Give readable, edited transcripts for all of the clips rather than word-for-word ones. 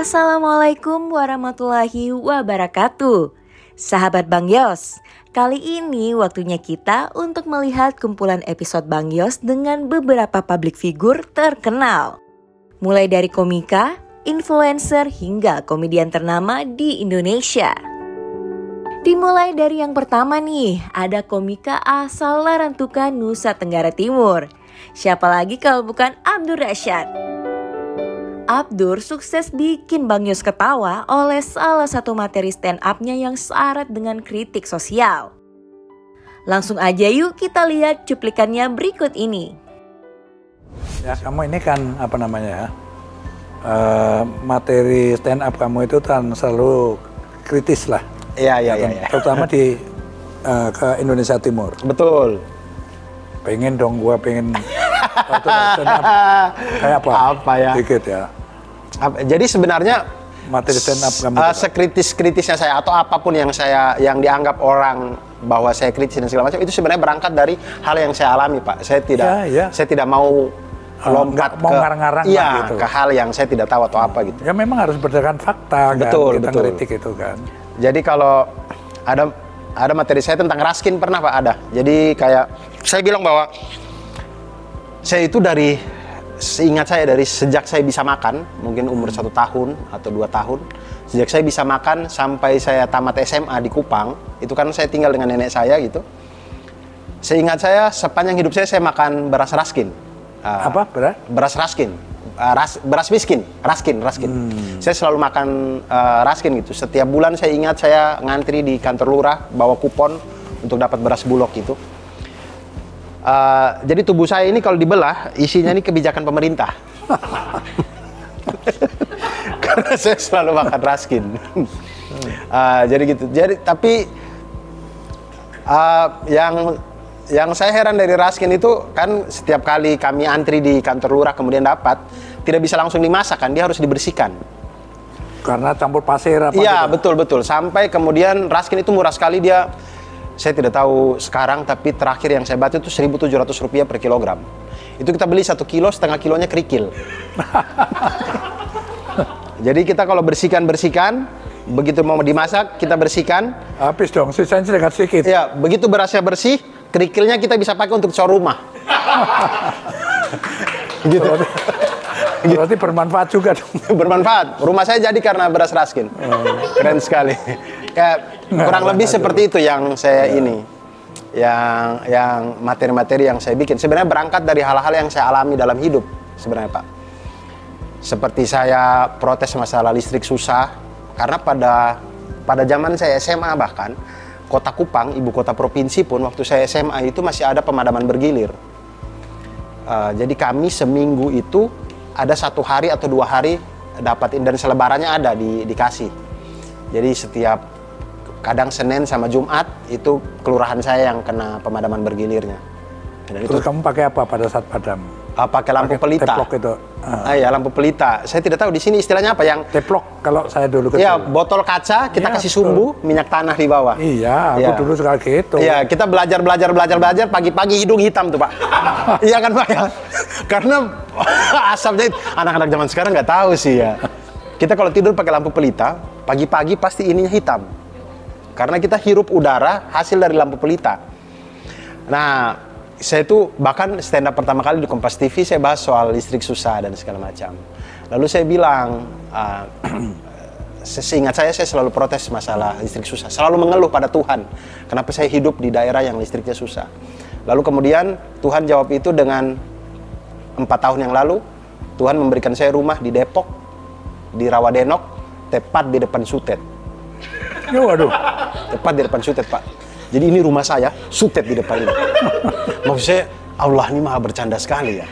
Assalamualaikum warahmatullahi wabarakatuh. Sahabat Bang Yos, kali ini waktunya kita untuk melihat kumpulan episode Bang Yos dengan beberapa public figure terkenal. Mulai dari komika, influencer hingga komedian ternama di Indonesia. Dimulai dari yang pertama nih, ada komika asal Larantuka, Nusa Tenggara Timur. Siapa lagi kalau bukan Abdur Rashad. Abdur sukses bikin Bang Yos ketawa oleh salah satu materi stand up-nya yang syarat dengan kritik sosial. Langsung aja yuk kita lihat cuplikannya berikut ini. Ya, kamu ini kan materi stand up kamu itu kan selalu kritis lah. Iya. Terutama di ke Indonesia Timur. Betul. Pengen dong, gua pengen stand up kayak apa? Apa ya? Dikit ya. Jadi sebenarnya materi stand up kamu sekritis-kritisnya saya atau apapun yang dianggap orang bahwa saya kritis dan segala macam itu sebenarnya berangkat dari hal yang saya alami, Pak. Saya tidak mau lompat gitu. ke hal yang saya tidak tahu atau apa gitu. Ya memang harus berdasarkan fakta. Betul. Kritik itu kan. Jadi kalau ada materi saya tentang Raskin pernah, Pak, ada. Jadi kayak saya bilang bahwa saya itu seingat saya dari sejak saya bisa makan, mungkin umur 1 tahun atau 2 tahun, sejak saya bisa makan sampai saya tamat SMA di Kupang, itu kan saya tinggal dengan nenek saya gitu. Seingat saya sepanjang hidup saya makan beras Raskin. Apa beras? Beras Raskin. Beras miskin, Raskin. Saya selalu makan Raskin gitu. Setiap bulan saya ingat saya ngantri di kantor lurah bawa kupon untuk dapat beras Bulog gitu. Jadi tubuh saya ini kalau dibelah isinya ini kebijakan pemerintah. Karena saya selalu makan Raskin. Jadi gitu. Tapi yang saya heran dari Raskin itu kan setiap kali kami antri di kantor lurah kemudian dapat, tidak bisa langsung dimasak kan, dia harus dibersihkan. Karena campur pasir apa? Iya, betul. Sampai kemudian Raskin itu murah sekali dia. Saya tidak tahu sekarang, tapi terakhir yang saya baca itu Rp1.700 per kilogram. Itu kita beli 1 kilo, setengah kilonya kerikil. Jadi kita kalau bersihkan, begitu mau dimasak, kita bersihkan. Habis dong, sisanya sedikit. Ya, begitu berasnya bersih, kerikilnya kita bisa pakai untuk cor rumah. Gitu. Berarti bermanfaat juga dong. Bermanfaat. Rumah saya jadi karena beras Raskin. Keren sekali. Kayak kurang lebih seperti itu yang saya ini. Yang materi-materi yang saya bikin. Sebenarnya berangkat dari hal-hal yang saya alami dalam hidup. Sebenarnya, Pak. Seperti saya protes masalah listrik susah. Karena pada zaman saya SMA bahkan, Kota Kupang, ibu kota provinsi pun, waktu saya SMA itu masih ada pemadaman bergilir. Jadi kami seminggu itu ada 1 hari atau 2 hari dapat, dan selebarannya ada dikasih. Jadi setiap kadang Senin sama Jumat itu kelurahan saya yang kena pemadaman bergilirnya. Dan terus kamu pakai apa pada saat padam? Pakai lampu pelita. Teplok itu. Ya, lampu pelita. Saya tidak tahu di sini istilahnya apa yang teplok kalau saya dulu kecil. Iya, botol kaca kita kasih sumbu, minyak tanah di bawah. Iya, aku dulu suka gitu. Iya, kita belajar pagi-pagi hidung hitam tuh, Pak. Iya kan, Pak ya? Karena asapnya anak-anak zaman sekarang nggak tahu sih ya. Kita kalau tidur pakai lampu pelita, pagi-pagi pasti ininya hitam. Karena kita hirup udara hasil dari lampu pelita. Nah, saya itu bahkan stand up pertama kali di Kompas TV saya bahas soal listrik susah dan segala macam. Lalu saya bilang, seingat saya selalu protes masalah listrik susah, selalu mengeluh pada Tuhan. Kenapa saya hidup di daerah yang listriknya susah? Lalu kemudian Tuhan jawab itu dengan 4 tahun yang lalu Tuhan memberikan saya rumah di Depok, di Rawadenok, tepat di depan Sutet. Waduh. Tepat di depan Sutet, Pak. Jadi ini rumah saya, Sutet di depan ini. Maksud saya, Allah ini maha bercanda sekali ya.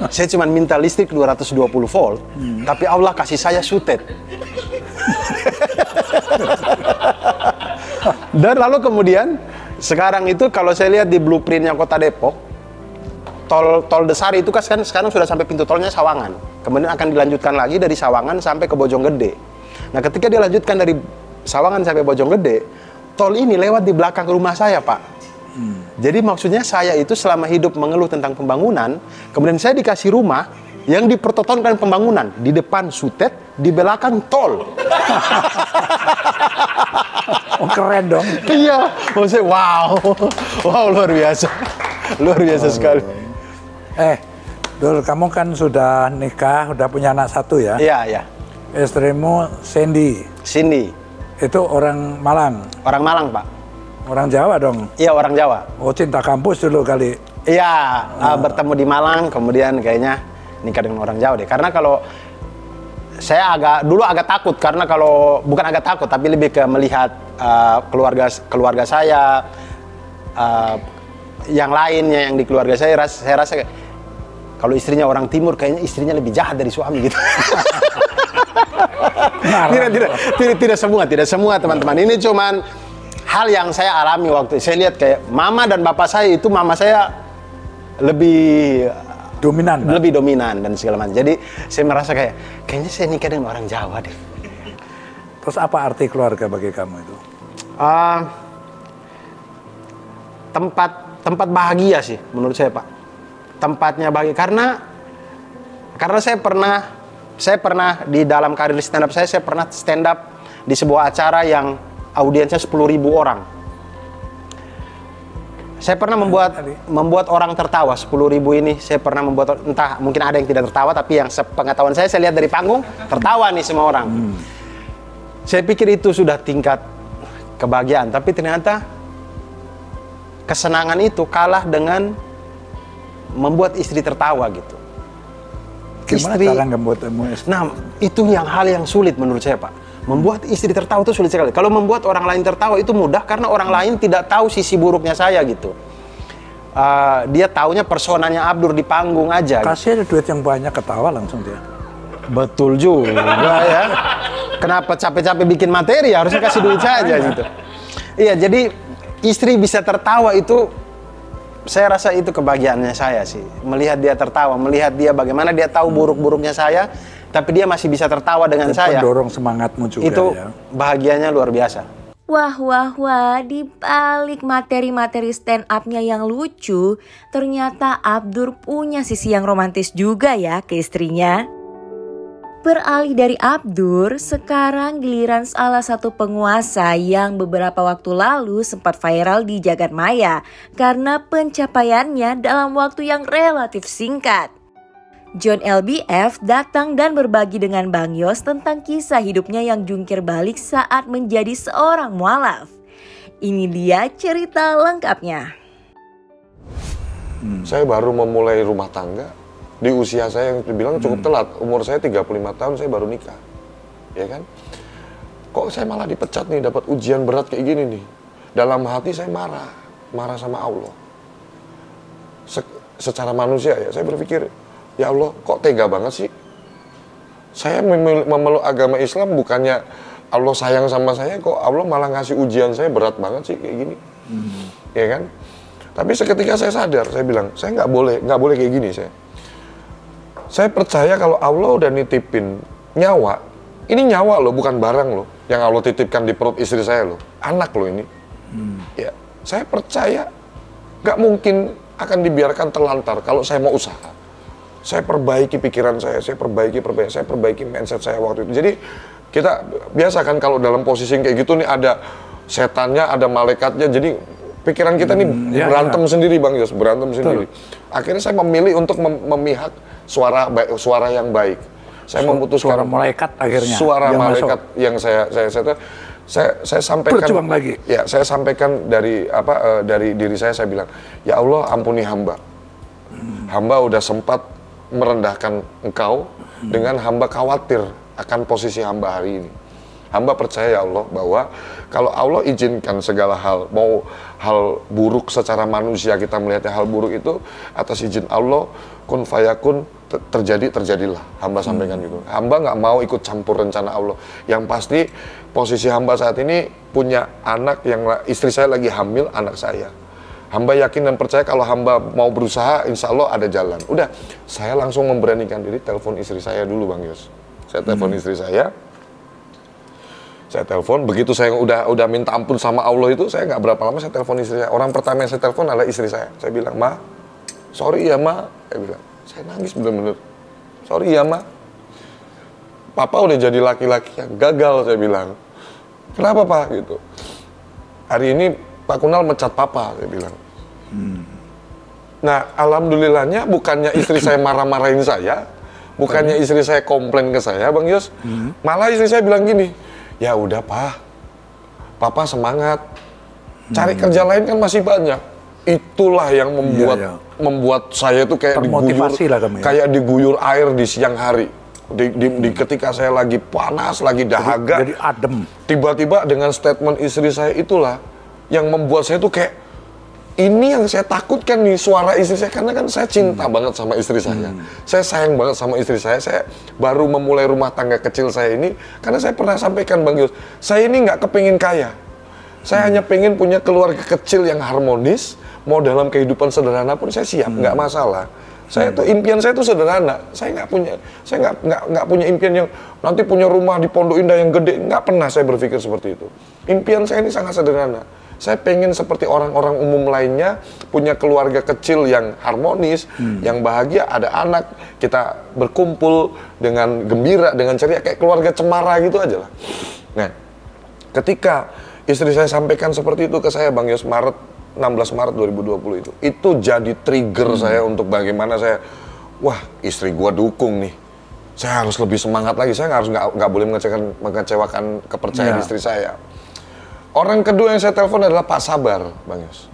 Saya cuma minta listrik 220 volt, tapi Allah kasih saya Sutet. Dan lalu kemudian, sekarang itu kalau saya lihat di blueprintnya Kota Depok, tol Desari itu kan sekarang sudah sampai pintu tolnya Sawangan. Kemudian akan dilanjutkan lagi dari Sawangan sampai ke Bojonggede. Nah, ketika dilanjutkan dari Sawangan sampai Bojonggede, tol ini lewat di belakang rumah saya, Pak. Jadi maksudnya saya itu selama hidup mengeluh tentang pembangunan, kemudian saya dikasih rumah yang dipertontonkan pembangunan. Di depan Sutet, di belakang tol. Oh, keren dong. Iya, maksudnya wow. Wow, luar biasa. Luar biasa sekali. Dul, kamu kan sudah nikah, udah punya anak satu ya? Iya, iya. Istrimu Cindy, itu orang Malang? Orang Malang, Pak. Orang Jawa dong? Iya, orang Jawa. Oh, cinta kampus dulu kali? Iya, bertemu di Malang, kemudian kayaknya nikah dengan orang Jawa deh. Karena kalau saya dulu agak takut, karena kalau bukan agak takut, tapi lebih ke melihat keluarga saya, yang lainnya yang di keluarga saya rasa kalau istrinya orang timur, kayaknya istrinya lebih jahat dari suami gitu. Tidak semua teman-teman. Ini cuman hal yang saya alami waktu saya lihat kayak mama dan bapak saya itu, mama saya lebih dominan dan segala macam. Jadi saya merasa kayaknya saya nikah dengan orang Jawa deh. Terus apa arti keluarga bagi kamu itu? Tempat bahagia sih menurut saya, Pak. Tempatnya bahagia karena saya pernah di dalam karir stand up saya pernah stand up di sebuah acara yang audiensnya 10.000 orang. Saya pernah membuat orang tertawa 10.000 ini. Saya pernah membuat, entah mungkin ada yang tidak tertawa, tapi yang sepengetahuan saya lihat dari panggung tertawa nih semua orang. Saya pikir itu sudah tingkat kebahagiaan, tapi ternyata kesenangan itu kalah dengan membuat istri tertawa gitu. Gimana cara membuat istri? Nah, itu hal yang sulit menurut saya, Pak. Membuat istri tertawa itu sulit sekali. Kalau membuat orang lain tertawa itu mudah, karena orang lain tidak tahu sisi buruknya saya gitu. Dia taunya personanya Abdur di panggung aja. Kasih ada duit yang banyak, ketawa langsung dia. Betul juga ya. Kenapa capek-capek bikin materi, harusnya kasih duit saja gitu. Iya, jadi istri bisa tertawa itu, saya rasa itu kebahagiaannya saya sih. Melihat dia tertawa, melihat dia bagaimana dia tahu buruk-buruknya saya, tapi dia masih bisa tertawa dengan saya. Mendorong semangatmu juga itu ya. Bahagianya luar biasa. Wah, di balik materi-materi stand up-nya yang lucu, ternyata Abdur punya sisi yang romantis juga ya ke istrinya. Beralih dari Abdur, sekarang giliran salah satu penguasa yang beberapa waktu lalu sempat viral di jagat maya karena pencapaiannya dalam waktu yang relatif singkat. John LBF datang dan berbagi dengan Bang Yos tentang kisah hidupnya yang jungkir balik saat menjadi seorang mualaf. Ini dia cerita lengkapnya. Saya baru memulai rumah tangga. Di usia saya yang dibilang cukup telat, umur saya 35 tahun saya baru nikah, ya kan? Kok saya malah dipecat nih, dapat ujian berat kayak gini nih. Dalam hati saya marah sama Allah. Secara manusia ya, saya berpikir, ya Allah kok tega banget sih? Saya memeluk agama Islam bukannya Allah sayang sama saya, kok Allah malah ngasih ujian saya berat banget sih kayak gini, ya kan? Tapi seketika saya sadar, saya bilang, saya nggak boleh kayak gini Saya percaya kalau Allah udah nitipin nyawa, ini nyawa loh, bukan barang loh, yang Allah titipkan di perut istri saya loh, anak loh ini. Ya, saya percaya nggak mungkin akan dibiarkan terlantar kalau saya mau usaha. Saya perbaiki pikiran saya perbaiki mindset saya waktu itu. Jadi kita biasa kan kalau dalam posisi kayak gitu nih ada setannya, ada malaikatnya, jadi pikiran kita nih berantem sendiri Bang Yos, berantem sendiri. Akhirnya saya memilih untuk memihak suara yang baik. Saya memutuskan suara malaikat akhirnya. Suara malaikat yang saya sampaikan. Berjuang lagi. Ya, saya sampaikan dari diri saya bilang, ya Allah ampuni hamba. Hamba udah sempat merendahkan Engkau dengan hamba khawatir akan posisi hamba hari ini. Hamba percaya ya Allah bahwa kalau Allah izinkan segala hal, mau hal buruk secara manusia kita melihatnya hal buruk itu atas izin Allah, kun fayakun, terjadilah. Hamba sampaikan gitu. Hamba nggak mau ikut campur rencana Allah. Yang pasti posisi hamba saat ini punya anak yang istri saya lagi hamil anak saya. Hamba yakin dan percaya kalau hamba mau berusaha, insya Allah ada jalan. Udah, saya langsung memberanikan diri telepon istri saya dulu Bang Yos. Saya telepon istri saya. Saya telepon, begitu saya udah minta ampun sama Allah itu, saya nggak berapa lama saya telepon istri saya. Orang pertama yang saya telepon adalah istri saya. Saya bilang, Ma, sorry ya Ma. Saya bilang, saya nangis bener-bener. sorry ya Ma, Papa udah jadi laki-laki yang gagal, saya bilang. Kenapa Pak? Gitu. Hari ini Pak Kunal mecat Papa, saya bilang. Nah, alhamdulillahnya bukannya istri saya marah-marahin saya, bukannya istri saya komplain ke saya, Bang Yos, malah istri saya bilang gini, ya udah Pak, Papa semangat, cari kerja lain kan masih banyak. Itulah yang membuat saya tuh kayak diguyur, kayak diguyur air di siang hari. Di ketika saya lagi panas, lagi dahaga, jadi adem. Tiba-tiba dengan statement istri saya itulah yang membuat saya tuh kayak, ini yang saya takutkan nih, suara istri saya, karena kan saya cinta banget sama istri saya. Saya sayang banget sama istri saya baru memulai rumah tangga kecil saya ini, karena saya pernah sampaikan Bang Yos, saya ini nggak kepingin kaya. Saya hanya pengen punya keluarga kecil yang harmonis, mau dalam kehidupan sederhana pun saya siap, nggak masalah. Saya tuh impian saya tuh sederhana. Saya nggak punya impian yang nanti punya rumah di Pondok Indah yang gede. Nggak pernah saya berpikir seperti itu. Impian saya ini sangat sederhana. Saya pengen seperti orang-orang umum lainnya, punya keluarga kecil yang harmonis, yang bahagia, ada anak, kita berkumpul dengan gembira, dengan ceria, kayak keluarga cemara gitu aja lah. Nah, ketika istri saya sampaikan seperti itu ke saya, Bang Yos, 16 Maret 2020 itu jadi trigger saya untuk bagaimana saya, wah istri gua dukung nih, saya harus lebih semangat lagi, saya nggak boleh mengecewakan kepercayaan istri saya. Orang kedua yang saya telepon adalah Pak Sabar, Bang Yos.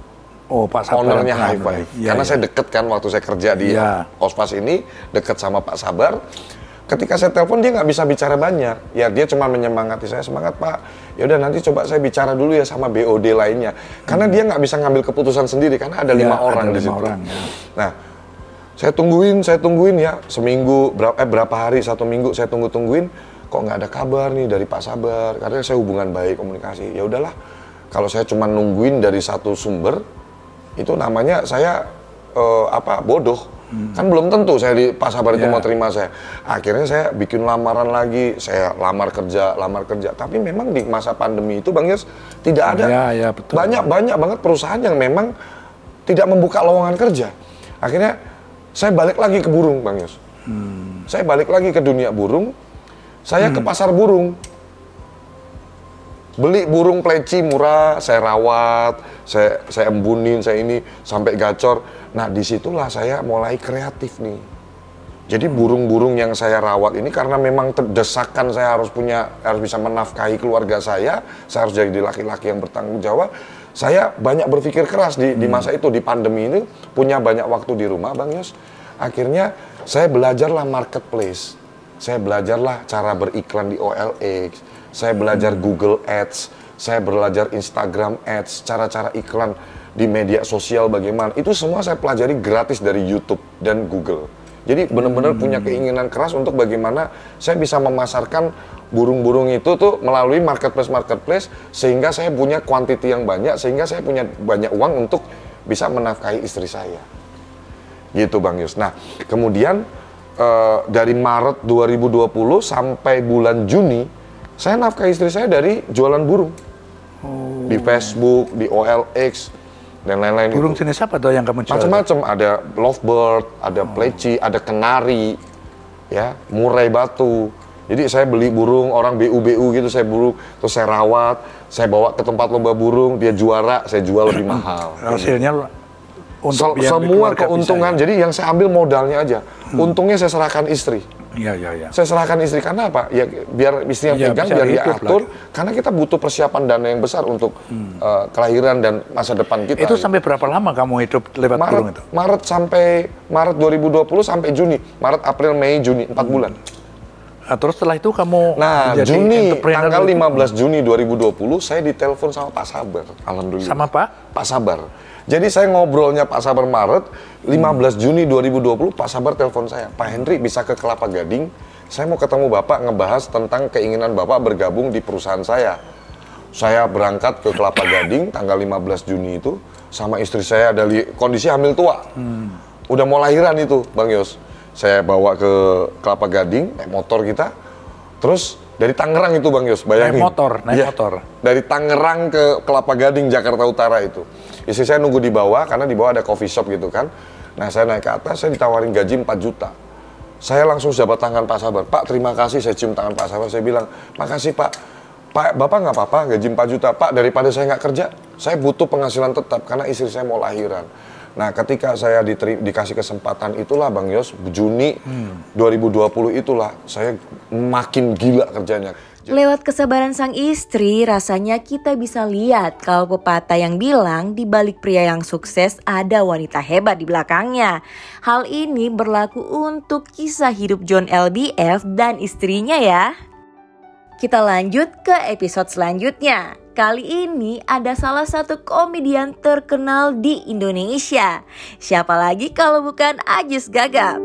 Oh, Pak Sabar. Ownernya High Five. Karena saya deket kan waktu saya kerja di Ospas ini, deket sama Pak Sabar. Ketika saya telepon dia nggak bisa bicara banyak, ya dia cuma menyemangati saya, semangat Pak. Ya udah nanti coba saya bicara dulu ya sama BOD lainnya, karena dia nggak bisa ngambil keputusan sendiri karena ada 5 orang di situ. Nah, saya tungguin ya seminggu, berapa hari, 1 minggu saya tungguin, kok nggak ada kabar nih dari Pak Sabar, karena saya hubungan baik komunikasi. Ya udahlah, kalau saya cuma nungguin dari satu sumber, itu namanya saya bodoh. Kan belum tentu saya di Pak Sabar itu mau terima saya. Akhirnya saya bikin lamaran lagi, saya lamar kerja. Tapi memang di masa pandemi itu Bang Yos tidak ada banyak banget perusahaan yang memang tidak membuka lowongan kerja. Akhirnya saya balik lagi ke burung, Bang Yos. Saya balik lagi ke dunia burung. Saya ke pasar burung. Beli burung pleci murah, saya rawat, saya embunin, saya ini sampai gacor. Nah, disitulah saya mulai kreatif nih. Jadi burung-burung yang saya rawat ini karena memang desakan saya harus bisa menafkahi keluarga saya harus jadi laki-laki yang bertanggung jawab. Saya banyak berpikir keras di masa itu, di pandemi ini, punya banyak waktu di rumah, Bang Yos. Akhirnya saya belajarlah marketplace. Saya belajarlah cara beriklan di OLX. Saya belajar Google Ads, saya belajar Instagram Ads, cara-cara iklan di media sosial bagaimana. Itu semua saya pelajari gratis dari YouTube dan Google. Jadi benar-benar punya keinginan keras untuk bagaimana saya bisa memasarkan burung-burung itu tuh melalui marketplace sehingga saya punya quantity yang banyak, sehingga saya punya banyak uang untuk bisa menafkahi istri saya. Gitu Bang Yus. Nah, kemudian dari Maret 2020 sampai bulan Juni saya nafkahi istri saya dari jualan burung. Di Facebook, di OLX, dan lain-lain. Burung jenis apa tuh yang kamu jual? Macam-macam, ada lovebird, ada pleci, ada kenari, ya, murai batu. Jadi saya beli burung, orang BU gitu, saya burung, terus saya rawat, saya bawa ke tempat lomba burung, dia juara, saya jual lebih mahal. Hasilnya untuk semua keuntungan, jadi yang saya ambil modalnya aja. Untungnya saya serahkan istri. Iya. Saya serahkan istri karena apa? Ya biar istri yang pegang, biar dia atur. Karena kita butuh persiapan dana yang besar untuk kelahiran dan masa depan kita. Itu sampai berapa lama kamu hidup lewat burung itu? Maret 2020 sampai Juni. Maret, April, Mei, Juni, 4 bulan. Nah, terus setelah itu kamu Juni, tanggal 15 Juni 2020 saya ditelepon sama Pak Sabar. Alhamdulillah. Sama Pak? Pak Sabar. Jadi saya ngobrolnya Pak Sabar Maret, 15 Juni 2020 Pak Sabar telepon saya, Pak Henry bisa ke Kelapa Gading, saya mau ketemu Bapak ngebahas tentang keinginan Bapak bergabung di perusahaan saya. Saya berangkat ke Kelapa Gading tanggal 15 Juni itu, sama istri saya ada kondisi hamil tua. Udah mau lahiran itu Bang Yos. Saya bawa ke Kelapa Gading, naik motor kita, terus dari Tangerang itu Bang Yos, bayangin. Naik motor. Dari Tangerang ke Kelapa Gading, Jakarta Utara itu. Istri saya nunggu di bawah, karena di bawah ada coffee shop gitu kan. Nah saya naik ke atas, saya ditawarin gaji 4 juta. Saya langsung jabat tangan Pak Sabar. Pak, terima kasih. Saya cium tangan Pak Sabar. Saya bilang, makasih Pak. Pak, Bapak nggak apa-apa gaji 4 juta. Pak, daripada saya nggak kerja, saya butuh penghasilan tetap karena istri saya mau lahiran. Nah, ketika saya dikasih kesempatan itulah Bang Yos, Juni 2020 itulah saya makin gila kerjanya. Lewat kesabaran sang istri, rasanya kita bisa lihat kalau pepatah yang bilang di balik pria yang sukses ada wanita hebat di belakangnya. Hal ini berlaku untuk kisah hidup John LBF dan istrinya ya. Kita lanjut ke episode selanjutnya. Kali ini ada salah satu komedian terkenal di Indonesia. Siapa lagi kalau bukan Ajis Gagap.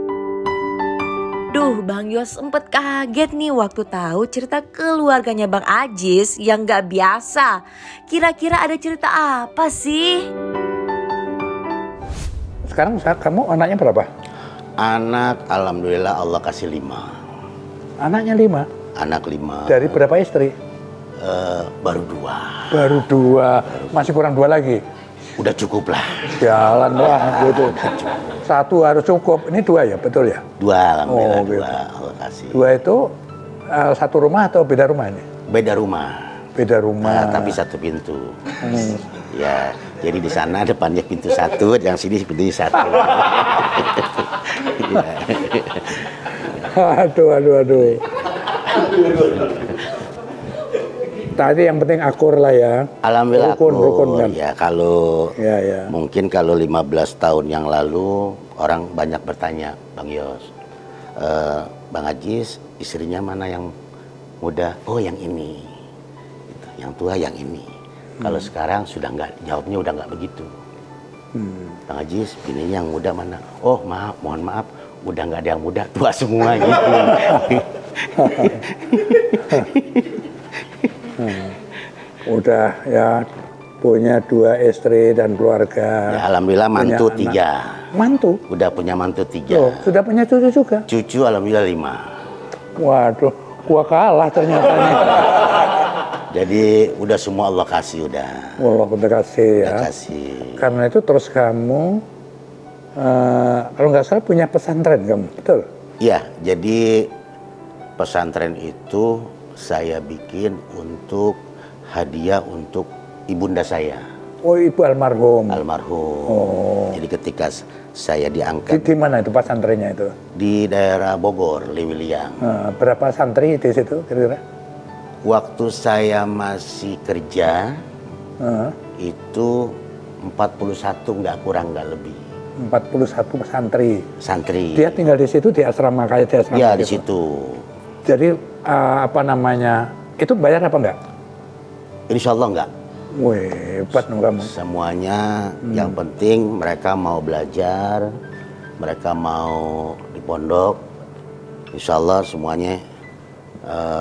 Duh, Bang Yos sempet kaget nih waktu tahu cerita keluarganya Bang Ajis yang gak biasa. Kira-kira ada cerita apa sih? Sekarang kamu anaknya berapa? Anak, alhamdulillah Allah kasih 5. Anaknya 5? Anak 5. Dari berapa istri? Baru 2. Baru 2, masih kurang 2 lagi? Udah cukup lah. Jalan wah gitu. 1 harus cukup, ini 2 ya, betul ya? 2, alhamdulillah. Gitu. 2, Allah kasih. 2 itu satu rumah atau beda rumah ini? Beda rumah. Beda rumah. Tapi satu pintu. Ya, jadi di sana depannya pintu 1, yang sini pintunya 1. Aduh. Tadi yang penting akur lah ya. Alhamdulillah rukun kan. Ya kalau ya. Mungkin kalau 15 tahun yang lalu orang banyak bertanya, Bang Yos, Bang Ajis istrinya mana yang muda? Oh yang ini, gitu. Yang tua yang ini. Kalau sekarang sudah nggak, jawabnya udah nggak begitu. Bang Ajis, bininya yang muda mana? Oh maaf, mohon maaf, udah nggak ada yang muda, tua semua gitu. Udah ya punya 2 istri dan keluarga. Ya, alhamdulillah mantu 3. Mantu? Udah punya mantu 3. Loh, sudah punya cucu juga? Cucu alhamdulillah 5. Waduh, gua kalah ternyata nih. Jadi udah semua Allah kasih udah. Allah kasih ya. Kasih. Karena itu terus kamu kalau nggak salah punya pesantren kamu, betul? Iya, jadi pesantren itu saya bikin untuk hadiah untuk ibunda saya. Oh, ibu almarhum. Almarhum. Oh. Jadi ketika saya diangkat Di mana itu pesantrennya itu? di daerah Bogor, Liwiliang. Berapa santri di situ kira-kira? Waktu saya masih kerja itu 41 nggak kurang nggak lebih. 41 santri. Santri. Dia tinggal di situ di asrama kayak di asrama. Iya gitu. di situ. Jadi apa namanya? Itu bayar apa enggak? Insya Allah enggak. Wih, hebat dong kamu. Semuanya yang penting mereka mau belajar, mereka mau di pondok. Insya Allah semuanya.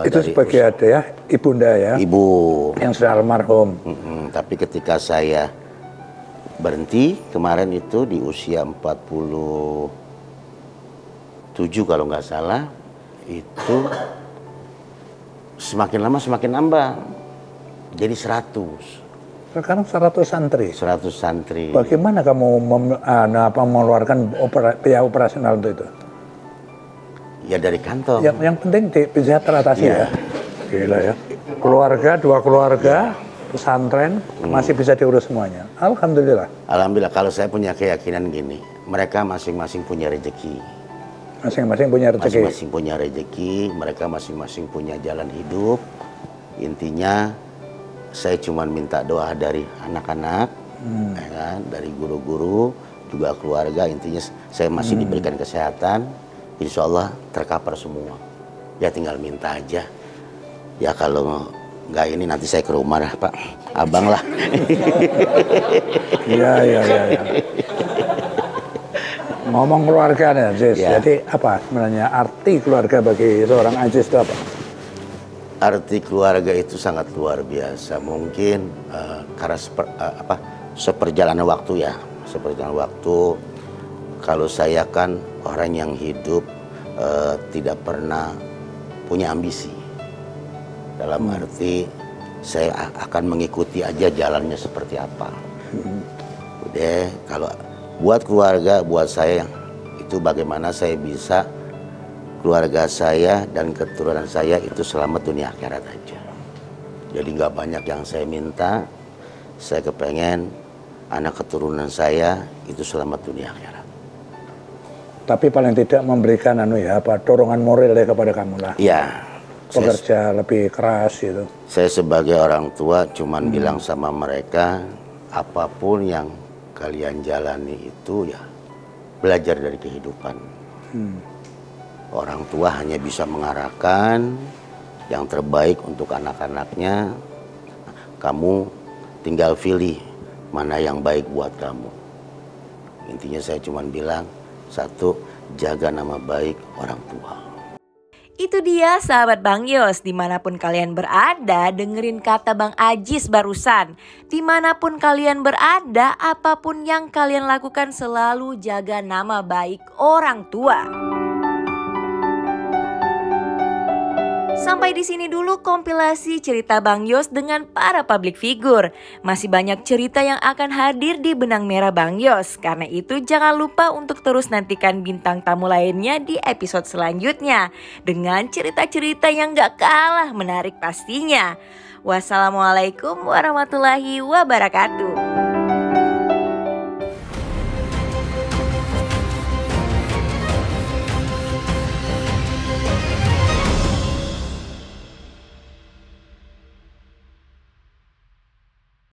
Itu sebagai ada ya, ibunda ya. Ibu. Yang sudah almarhum. Tapi ketika saya berhenti kemarin itu di usia 47 kalau nggak salah, itu semakin lama semakin nambah. Jadi 100. Sekarang 100 santri. 100 santri. Bagaimana kamu mengeluarkan biaya operasional untuk itu? Ya dari kantong. Yang penting bisa teratasi ya. Gila ya. Keluarga, 2 keluarga, pesantren masih bisa diurus semuanya. Alhamdulillah. Alhamdulillah, kalau saya punya keyakinan gini, mereka masing-masing punya rezeki. Masing-masing punya rezeki. Masing-masing punya rezeki, mereka masing-masing punya jalan hidup. Intinya saya cuma minta doa dari anak-anak, ya kan, dari guru-guru, juga keluarga. Intinya saya masih diberikan kesehatan, insya Allah terkapar semua. Ya tinggal minta aja. Ya kalau nggak ini nanti saya ke rumah lah Pak, abang lah. Iya. Ngomong keluarga nih, Ajis. Ya. Jadi apa sebenarnya arti keluarga bagi seorang Ajis itu apa? Arti keluarga itu sangat luar biasa. Mungkin karena seperjalanan waktu ya, seperjalanan waktu. Kalau saya kan orang yang hidup tidak pernah punya ambisi. Dalam arti saya akan mengikuti aja jalannya seperti apa. Udah, kalau buat keluarga, buat saya itu bagaimana saya bisa keluarga saya dan keturunan saya itu selamat dunia akhirat aja. Jadi nggak banyak yang saya minta. Saya kepengen anak keturunan saya itu selamat dunia akhirat. Tapi paling tidak memberikan dorongan moral ya kepada kamu lah. Iya. Bekerja lebih keras gitu. Saya sebagai orang tua cuman bilang sama mereka, apapun yang kalian jalani itu ya belajar dari kehidupan. Orang tua hanya bisa mengarahkan yang terbaik untuk anak-anaknya. Kamu tinggal pilih mana yang baik buat kamu. Intinya saya cuma bilang, satu, jaga nama baik orang tua. Itu dia sahabat Bang Yos, dimanapun kalian berada, dengerin kata Bang Ajis barusan. Dimanapun kalian berada, apapun yang kalian lakukan selalu jaga nama baik orang tua. Sampai di sini dulu kompilasi cerita Bang Yos dengan para public figure. Masih banyak cerita yang akan hadir di Benang Merah Bang Yos. Karena itu jangan lupa untuk terus nantikan bintang tamu lainnya di episode selanjutnya. Dengan cerita-cerita yang gak kalah menarik pastinya. Wassalamualaikum warahmatullahi wabarakatuh.